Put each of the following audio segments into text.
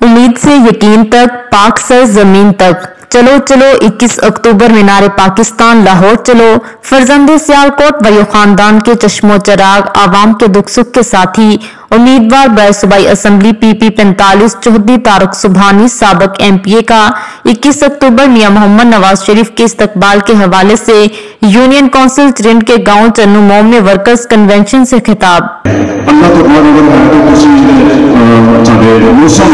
امید سے یقین تک، پاک سر زمین تک، چلو چلو 21 اکتوبر مینار پاکستان لاہور چلو، فرزند سیالکوٹ و خاندان کے چشم و چراغ، عوام کے دکھ سکھ کے ساتھی، امیدوار برائے صوبائی اسمبلی PP 45 چودھری طارق سبحانی سابق MP کا 21 اکتوبر میاں محمد نواز شریف کے استقبال کے حوالے سے یونین کونسل چرنڈ کے گاؤں چنو موم میں ورکرز کنونشن سے خطاب۔ اللہ تو بہت اگر ہے تو سارے موسم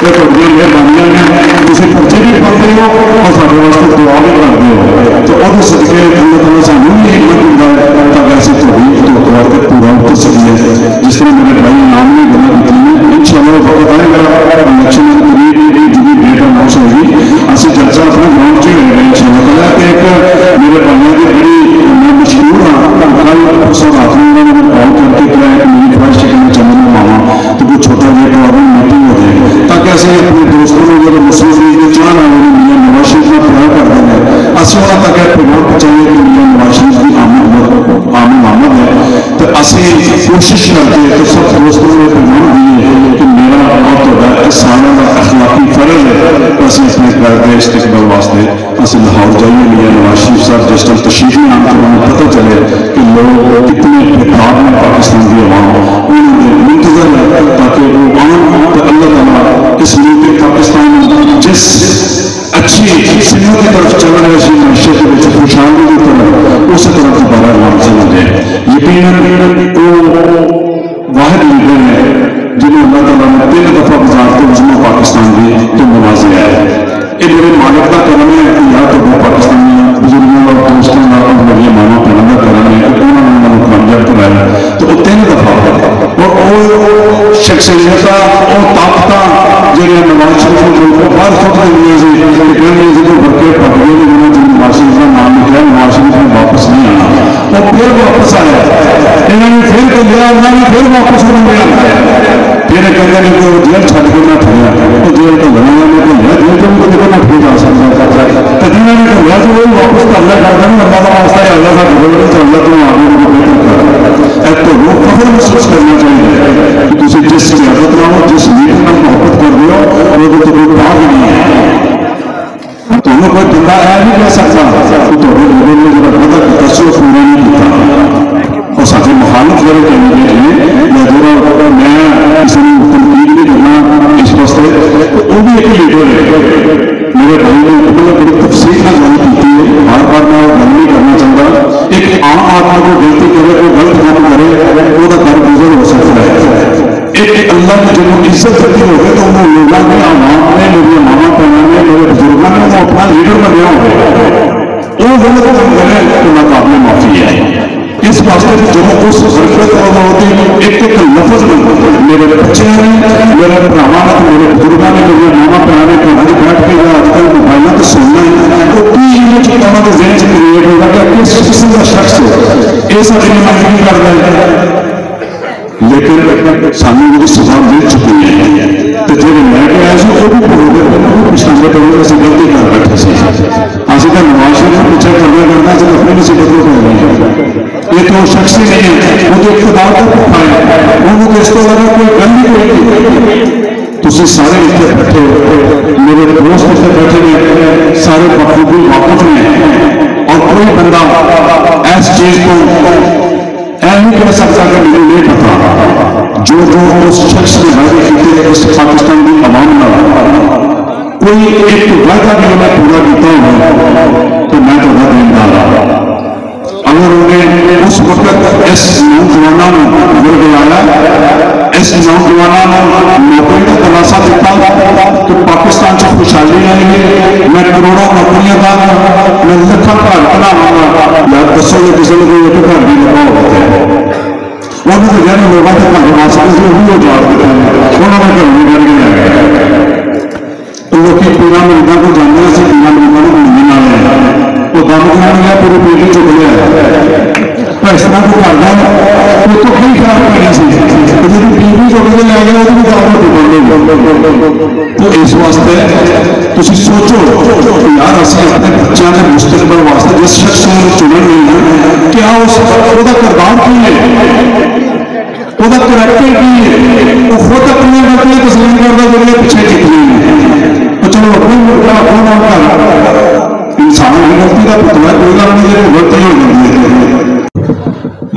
یہ تو مہربانیاں نے کسی بچے بھی پڑھتے ہو اور سارے واسطے دعا بھی کرتے ہو تو وہ صدقے اللہ تعالیٰ سانوں بھی حکمت ملتا ہے تاکہ ایسی توفیق تو اتوار تک پورا اتر سکے جس طرح میرے بھائی نام نے گنا کی تھی انشاءاللہ وقت آئے گا الیکشن میں جو بھی ڈیٹ اناؤنس ہوگی اسی چرچا اپنے گراؤنڈ سے لے گئے انشاءاللہ تعالیٰ کہ ایک میرے بھائیوں کی بڑی میں مشہور ہوں کل سب آخری انہوں نے کال کر کے کیا ہے کہ میری خواہش ہے کہ میں چندن میں آواں تو وہ چھوٹا جائے تو آدمی میٹنگ ہو جائے تاکہ ایسے اپنے دوستوں نے جو مسلم لیگ کے چاہ رہا ہے میاں نواز شریف میں پڑھا کر دیں گے اسی وہاں تک پیغام پہنچائیں کہ میاں نواز شریف کی آمد ہے تو اسی کوشش کرتے ہیں تو سب دوستوں نے پیغام دیے کہ میرا اور تو سالوں کا اخلاقی فرض ہے اسی اپنے گھر کے استقبال واسطے اسی لاہور جائیے میاں نواز شریف صاحب جس طرح تشریف میں آن کر ہمیں پتہ چلے کہ لوگ کتنے بےتاب میں پاکستان کی عوام منتظر ہے تاکہ وہ عام تو اللہ تعالیٰ اس ملک پاکستان جس اچھی سنوں کی طرف چل رہے اسی معیشت کے بچے خوشحالی کی طرف اسی طرف دوبارہ نام چلا جائے یقیناً وہ واحد لیڈر ہے جنہیں اللہ تعالیٰ نے 3 دفعہ وزارت عظمیٰ پاکستان دی تو نوازیا ہے یہ میرے مالک کا کرم ہے کہ یا تو وہ پاکستانی بزرگوں اور دوستوں اور میری ماما پہنوں کا کرم ہے کہ انہوں نے کامیاب کرایا تو وہ 3 دفعہ اور شخصیت اور طاقت جہاں نواز شریف کو بعد خود دنیا سے نکلنے سے برقے پکڑے انہوں نے نواز شریف کا نام لکھا نواز شریف میں واپس نہیں آنا اور پھر واپس آیا انہوں نے پھر تو لیا انہوں نے پھر واپس انہوں نے آیا پھر کہتے ہیں کہ وہ جیل چھٹ کے نہ پھریا تو جیل تو لڑایا میں تو لیا جیل تو مجھے نہ پھر جا سکتا تو جنہوں نے کہا تو وہ واپس تو اللہ کرتا ہے اللہ کا واسطہ ہے اللہ کا بھول تو اللہ تو آگے کو بہتر کرتا ہے تو وہ فخر محسوس کرنا چاہیے کہ تسی جس کی عادت نہ ہو جس نیت میں محبت کر رہے ہو وہ تو کوئی پاک نہیں ہے تو انہوں کوئی بندہ ہے نہیں کہہ سکتا تو لوگوں نے جب پتا کہ تصور پورا نہیں کیتا اور ساتھ مخالف کرے کرنے کے لیے یا جو میں کسی نے تنقید نہیں کرنا اس واسطے وہ بھی ایک لیڈر ہے میرے بھائی نے بڑی تفصیل سے گل کی ہے بار بار میں گل نہیں کرنا چاہتا ایک عام آدمی کو غلطی کرے کوئی غلط کام کرے وہ گھر گزر ہو سکتا ہے ایک اللہ نے جب عزت کرتی ہوگی تو وہ لوگوں نے عوام نے میرے ماما پہنا نے میرے بزرگوں نے وہ اپنا لیڈر بنیا ہوگا وہ غلط کام کرے تو ناقابل معافی ہے اس واسطے جب اس ضرورت ہوتی ایک ایک لفظ میرے بچے ہیں میرے براہما نے میرے بزرگوں نے میرے ماما پہنانے کو آج بیٹھ کے آج کل موبائلوں تو سننا ہے تو کی امیج انہوں کے ذہن سے کریٹ ہوگا کہ کس قسم کا شخص ہے یہ سب نہیں کر رہے ہیں لیکن سامنے میری سزا مل چکی ہے تو جب میں کہ آئے وہ بھی بھول گئے پچھلے کرنے سے غلطی کر بیٹھے سے آج کا نواز شریف پیچھے کرنا کرنا جب اپنے میں سے بدلو کر رہے ہیں یہ تو شخص ہی نہیں ہے وہ تو اقتدار کو پھائے وہ تو اس کو لگا کوئی گل نہیں ہوئی تو سارے اتنے بیٹھے میرے دوست اتنے بیٹھے ہیں سارے بخوبی واقف ہیں اور کوئی بندہ ایس چیز کو نہیں کہہ سکتا کہ مجھے نہیں پتا جو اس شخص نے وعدے کیتے اس پاکستان کی عوام نہ کوئی ایک وعدہ بھی انہیں پورا کیتا ہوں تو میں تو وعدہ نہیں ڈالا اگر انہیں اس وقت اس نوجوانوں نے گڑگڑایا اس نوجوانوں نے نوکری کا تلاشا دیتا کہ پاکستان سے خوشحالی آئے گی میں کروڑوں نوکریاں داں میں لکھوں کا اتنا ہوگا یا دسوں میں کسی کو یہ گھر بھی لگا ہوتے ہیں انہوں نے جانے لوگوں کے کام سے وہی ہو جاتے ہیں انہوں نے گھر بھی گھر گیا لوگ پورا ملکہ کو جاننے سے پورا ملکہ کو ملنے والے ہیں وہ دامت نہ گیا پورے پیٹی چک گیا اس طرح کو کرنا وہ تو کئی خراب کرنا سی جب بیوی چک کے لے گیا وہ دامت تو اس واسطے تھی سوچو یار اصل اپنے بچوں کے مستقبل واسطے جس شخص کو چنن نہیں کیا اس کا کردار کی ہے وہ کریکٹر کی ہے وہ خود اپنے کتنی تسلیم کرتا دنیا پیچھے کتنی چلو اپنی ملکہ اپنا انسان کی غلطی کا پتہ ہے کوئی گل نہیں غلطی ہو جاتی ہے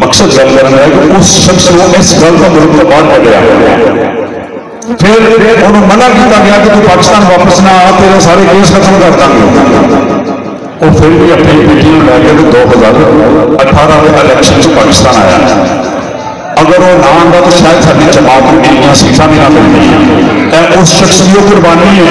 مقصد گل کرنا ہے کہ اس شخص کو اس گل کا ملک تو بعد پڑیا پھر انہوں منع کیا گیا کہ تو پاکستان واپس نہ آ تیرے سارے کیس ختم کر دیں گے وہ پھر بھی اپنی بیٹی میں لے کے 2018 میں الیکشن سے پاکستان آیا اگر وہ نہ آتا تو شاید ساری جماعت میں اتنی سیٹاں بھی نہ ملتی اس شخص کی وہ قربانی ہے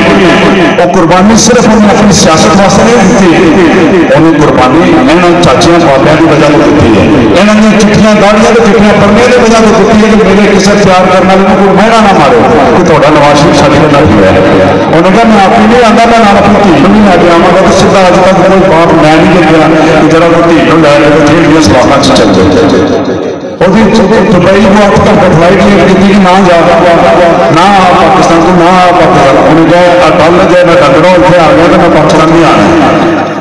وہ قربانی صرف انہیں اپنی سیاست واسطے نہیں دیتی انہیں قربانی یہاں چاچیاں بابیاں کی وجہ سے دیتی ہے یہاں نے چٹھیاں داڑیاں تو چٹھیاں پڑھنے کی وجہ سے دیتی ہے کہ میرے کسی پیار کرنے والے کو مہنگا نہ مارے کہ تھوڑا نواز شریف ساری بنا دیا ہے انہوں نے کہا میں آپ ہی نہیں آتا میں نام اپنی دھی کو نہیں لے کے آواں گا تو سیدھا اج تک کوئی باپ میں نہیں دیکھا کہ ذرا وہ دھی کو لے کے پھر بھی سلاخاں سے چل جائے دبئی کو اب تک فلائٹ نہیں کی کہ نہ جا نہ پاکستان کو نہ پاکستان انہیں کہا کل جائے میں ڈنگروں اتنے آ گیا تو میں پاکستان نہیں آنا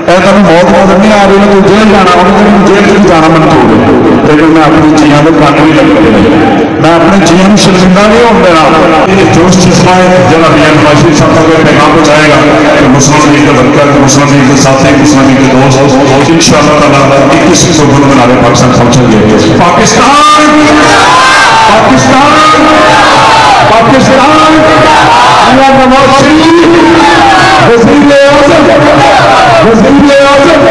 تمہیں موت نظر نہیں آ رہی میں کوئی جیل جانا انہیں جیل سے جانا منظور ہے لیکن میں اپنی چیزوں کو کھانے نہیں لگ میں اپنی چیزوں کو شرمندہ نہیں ہو دینا جوش چشمہ ہے جب ابھی نواز شریف صاحب کا پیغام پہنچائے گا کہ مسلم لیگ کے ورکر مسلم لیگ کے ساتھی مسلم لیگ کے دوست ان شاء اللہ تعالیٰ 21 اکتوبر بنا رہے پاکستان پہنچیں گے پاکستان پاکستان پاکستان نواز شریف وزیر اعظم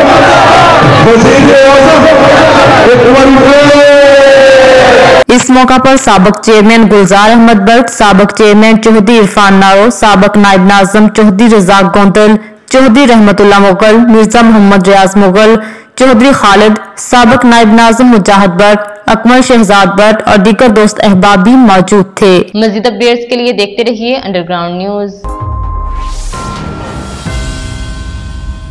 اس موقع پر سابق چیئرمین گلزار احمد بٹ، سابق چیئرمین چودھری عرفان نارو، سابق نائب ناظم چودھری رزاق گوندل، چودھری رحمت اللہ مغل، مرزا محمد ریاض مغل، چودھری خالد، سابق نائب ناظم مجاہد بٹ، اکمل شہزاد بٹ اور دیگر دوست احباب بھی موجود تھے۔ مزید اپڈیٹس کے لیے دیکھتے رہیے انڈر گراؤنڈ نیوز۔